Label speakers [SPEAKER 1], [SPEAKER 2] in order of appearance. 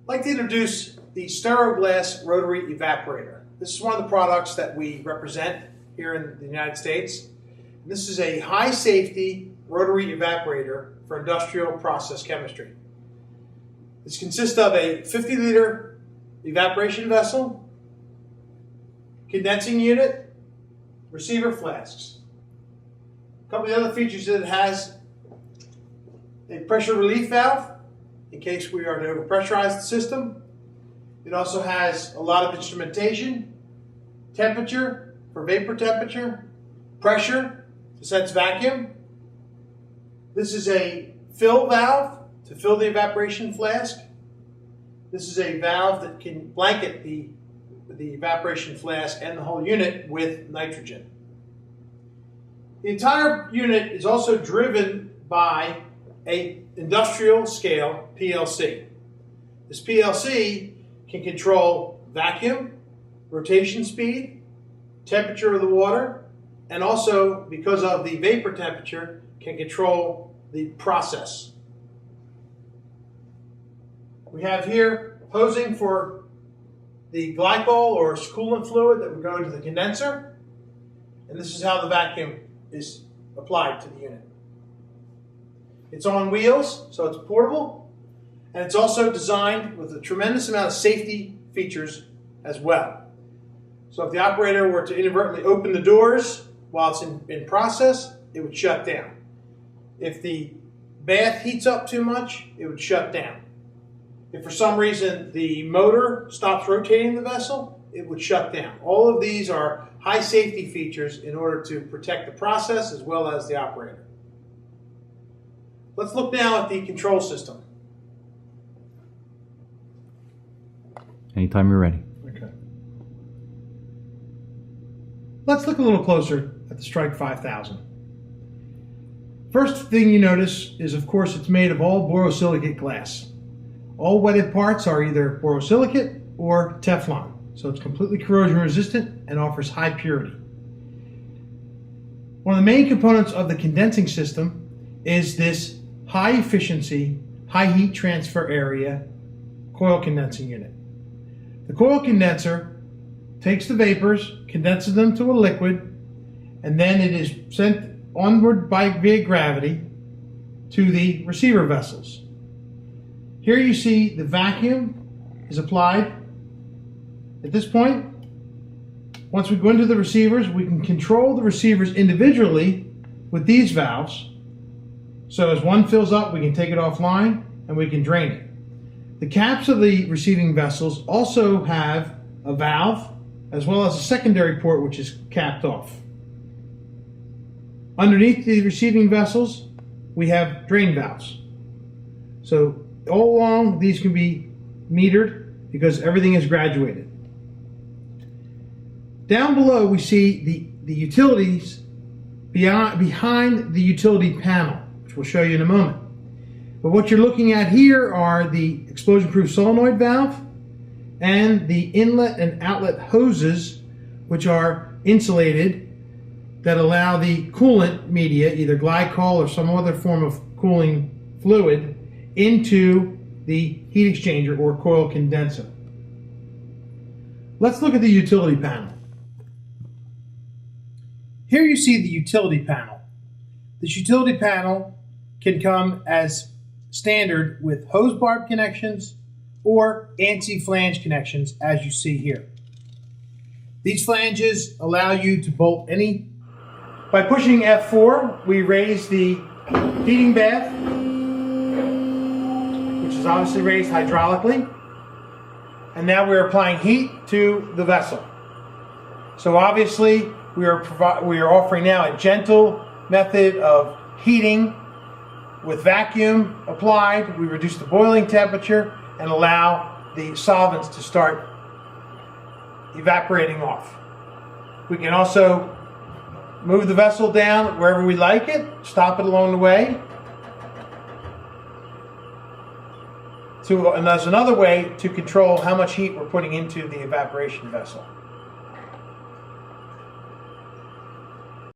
[SPEAKER 1] I'd like to introduce the steroglass rotary evaporator. This is one of the products that we represent here in the United States. This is a high safety rotary evaporator for industrial process chemistry. This consists of a 50-liter evaporation vessel, condensing unit, receiver flasks. A couple of the other features that it has: a pressure relief valve in case we are to overpressurize the system. It also has a lot of instrumentation, temperature for vapor temperature, pressure to sense vacuum. This is a fill valve to fill the evaporation flask. This is a valve that can blanket the evaporation flask and the whole unit with nitrogen. The entire unit is also driven by an industrial scale PLC. This PLC can control vacuum, rotation speed, temperature of the water, and also, because of the vapor temperature, can control the process. We have here hosing for the glycol or coolant fluid that would go into the condenser, and this is how the vacuum is applied to the unit. It's on wheels, so it's portable, and it's also designed with a tremendous amount of safety features as well. So if the operator were to inadvertently open the doors while it's in process, it would shut down. If the bath heats up too much, it would shut down. If for some reason the motor stops rotating the vessel, it would shut down. All of these are high safety features in order to protect the process as well as the operator. Let's look now at the control system.
[SPEAKER 2] Anytime you're ready.
[SPEAKER 1] Okay. Let's look a little closer at the Strike 5000. First thing you notice is, of course, it's made of all borosilicate glass. All wetted parts are either borosilicate or Teflon, so it's completely corrosion resistant and offers high purity. One of the main components of the condensing system is this high efficiency, high heat transfer area coil condensing unit. The coil condenser takes the vapors, condenses them to a liquid, and then it is sent onward via gravity to the receiver vessels. Here you see the vacuum is applied. At this point, once we go into the receivers, we can control the receivers individually with these valves. So as one fills up, we can take it offline and we can drain it. The caps of the receiving vessels also have a valve as well as a secondary port which is capped off. Underneath the receiving vessels, we have drain valves. So all along, these can be metered because everything is graduated. Down below, we see the utilities behind the utility panel, which we'll show you in a moment. But what you're looking at here are the explosion-proof solenoid valve and the inlet and outlet hoses, which are insulated, that allow the coolant media, either glycol or some other form of cooling fluid, into the heat exchanger or coil condenser. Let's look at the utility panel. Here you see the utility panel. This utility panel can come as standard with hose barb connections or ANSI flange connections, as you see here. These flanges allow you to bolt any. By pushing F4, we raise the heating bath, which is obviously raised hydraulically, and now we're applying heat to the vessel. So obviously we are offering now a gentle method of heating with vacuum applied. We reduce the boiling temperature and allow the solvents to start evaporating off. We can also move the vessel down wherever we like it, stop it along the way. And there's another way to control how much heat we're putting into the evaporation vessel.